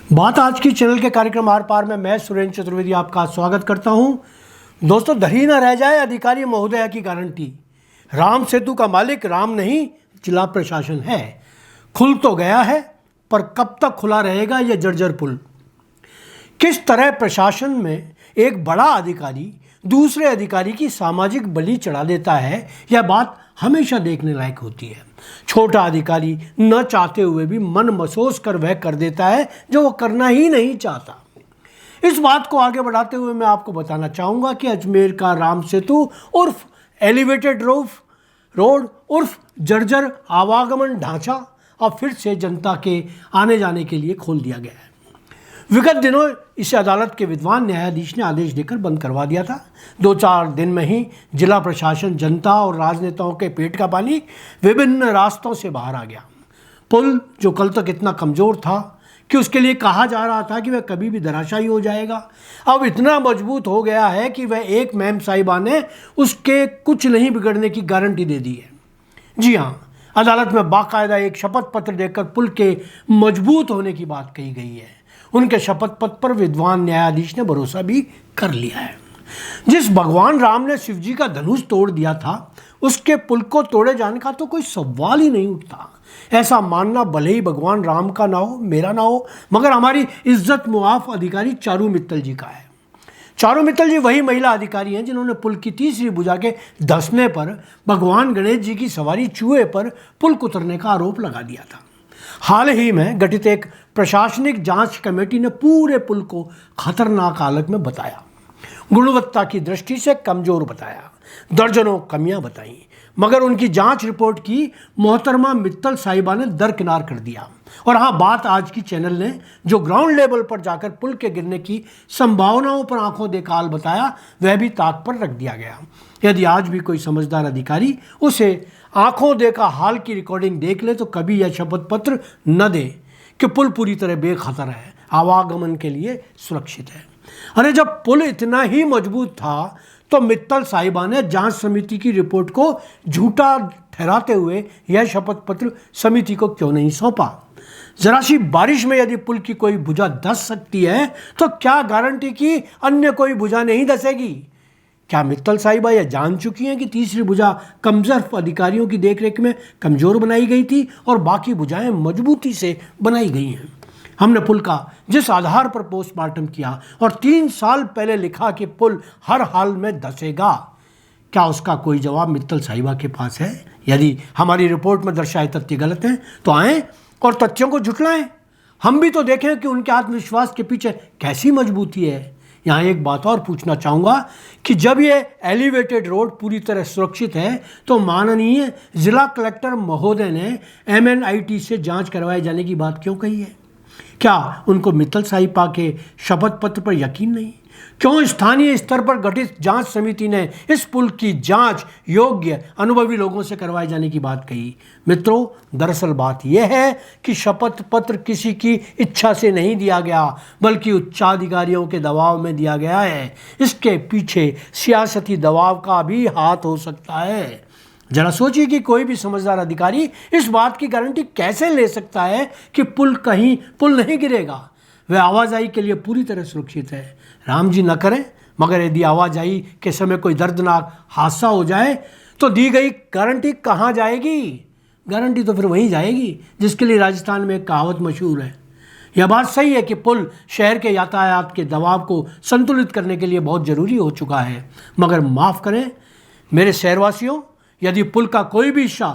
बात आज की चैनल के कार्यक्रम आर पार में मैं सुरेंद्र चतुर्वेदी आपका स्वागत करता हूं। दोस्तों, धरी न रह जाए अधिकारी महोदया की गारंटी। राम सेतु का मालिक राम नहीं, जिला प्रशासन है। खुल तो गया है, पर कब तक खुला रहेगा यह जर्जर पुल? किस तरह प्रशासन में एक बड़ा अधिकारी दूसरे अधिकारी की सामाजिक बलि चढ़ा देता है, यह बात हमेशा देखने लायक होती है। छोटा अधिकारी न चाहते हुए भी मन मसोस कर वह कर देता है जो वो करना ही नहीं चाहता। इस बात को आगे बढ़ाते हुए मैं आपको बताना चाहूँगा कि अजमेर का राम सेतु उर्फ एलिवेटेड रोड उर्फ जर्जर आवागमन ढांचा अब फिर से जनता के आने जाने के लिए खोल दिया गया है। विगत दिनों इसे अदालत के विद्वान न्यायाधीश ने आदेश देकर बंद करवा दिया था। 2-4 दिन में ही जिला प्रशासन, जनता और राजनेताओं के पेट का पानी विभिन्न रास्तों से बाहर आ गया। पुल जो कल तक इतना कमज़ोर था कि उसके लिए कहा जा रहा था कि वह कभी भी धराशायी हो जाएगा, अब इतना मजबूत हो गया है कि वह एक मैम साहिबा ने उसके कुछ नहीं बिगड़ने की गारंटी दे दी है। जी हाँ, अदालत में बाकायदा एक शपथ पत्र देकर पुल के मजबूत होने की बात कही गई है। उनके शपथ पत्र पर विद्वान न्यायाधीश ने भरोसा भी कर लिया है। जिस भगवान राम ने शिव जी का धनुष तोड़ दिया था, उसके पुल को तोड़े जाने का तो कोई सवाल ही नहीं उठता। ऐसा मानना भले ही भगवान राम का ना हो, मेरा ना हो, मगर हमारी इज्जत मुआफ अधिकारी चारू मित्तल जी का है। चारू मित्तल जी वही महिला अधिकारी हैं जिन्होंने पुल की तीसरी भुजा के धंसने पर भगवान गणेश जी की सवारी चूहे पर पुल कुतरने का आरोप लगा दिया था। हाल ही में गठित एक प्रशासनिक जांच कमेटी ने पूरे पुल को खतरनाक हालत में बताया, गुणवत्ता की दृष्टि से कमजोर बताया, दर्जनों कमियां बताई, मगर उनकी जांच रिपोर्ट की मोहतरमा मित्तल साहिबा ने दरकिनार कर दिया। और हाँ, बात आज की चैनल ने जो ग्राउंड लेवल पर जाकर पुल के गिरने की संभावनाओं पर आंखों देखा हाल बताया, वह भी ताक पर रख दिया गया। यदि आज भी कोई समझदार अधिकारी उसे आंखों देखा हाल की रिकॉर्डिंग देख ले तो कभी यह शपथ पत्र न दे कि पुल पूरी तरह बेखतर है, आवागमन के लिए सुरक्षित है। अरे, जब पुल इतना ही मजबूत था तो मित्तल साहिबा ने जांच समिति की रिपोर्ट को झूठा ठहराते हुए यह शपथ पत्र समिति को क्यों नहीं सौंपा? जरा सी बारिश में यदि पुल की कोई भुजा धंस सकती है तो क्या गारंटी कि अन्य कोई भुजा नहीं धंसेगी? क्या मित्तल साहिबा यह जान चुकी हैं कि तीसरी भुजा कमजोर अधिकारियों की देखरेख में कमजोर बनाई गई थी और बाकी भुजाएं मजबूती से बनाई गई हैं? हमने पुल का जिस आधार पर पोस्टमार्टम किया और 3 साल पहले लिखा कि पुल हर हाल में धंसेगा, क्या उसका कोई जवाब मित्तल साहिबा के पास है? यदि हमारी रिपोर्ट में दर्शाए तथ्य गलत हैं तो आएँ और तथ्यों को झुठलाएं। हम भी तो देखें कि उनके आत्मविश्वास के पीछे कैसी मजबूती है। यहाँ एक बात और पूछना चाहूँगा कि जब ये एलिवेटेड रोड पूरी तरह सुरक्षित है तो माननीय जिला कलेक्टर महोदय ने MNIT से जांच करवाए जाने की बात क्यों कही है? क्या उनको मित्तल साहिबा के शपथ पत्र पर यकीन नहीं? क्यों स्थानीय स्तर पर गठित जांच समिति ने इस पुल की जांच योग्य अनुभवी लोगों से करवाए जाने की बात कही? मित्रों, दरअसल बात यह है कि शपथ पत्र किसी की इच्छा से नहीं दिया गया, बल्कि उच्चाधिकारियों के दबाव में दिया गया है। इसके पीछे सियासती दबाव का भी हाथ हो सकता है। जरा सोचिए कि कोई भी समझदार अधिकारी इस बात की गारंटी कैसे ले सकता है कि पुल नहीं गिरेगा, वह आवाजाही के लिए पूरी तरह सुरक्षित है। राम जी न करें, मगर यदि आवाजाही के समय कोई दर्दनाक हादसा हो जाए तो दी गई गारंटी कहाँ जाएगी? गारंटी तो फिर वहीं जाएगी जिसके लिए राजस्थान में एक कहावत मशहूर है। यह बात सही है कि पुल शहर के यातायात के दबाव को संतुलित करने के लिए बहुत ज़रूरी हो चुका है, मगर माफ़ करें मेरे शहरवासियों, यदि पुल का कोई भी हिस्सा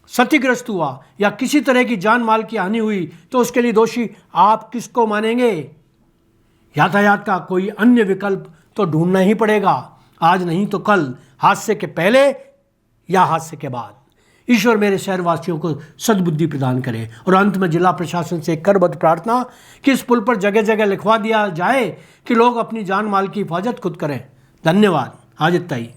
क्षतिग्रस्त हुआ या किसी तरह की जान माल की हानि हुई तो उसके लिए दोषी आप किसको मानेंगे? यातायात का कोई अन्य विकल्प तो ढूंढना ही पड़ेगा, आज नहीं तो कल, हादसे के पहले या हादसे के बाद। ईश्वर मेरे शहरवासियों को सद्बुद्धि प्रदान करे। और अंत में जिला प्रशासन से करबद्ध प्रार्थना कि इस पुल पर जगह जगह लिखवा दिया जाए कि लोग अपनी जान माल की हिफाजत खुद करें। धन्यवाद। आज इतना ही।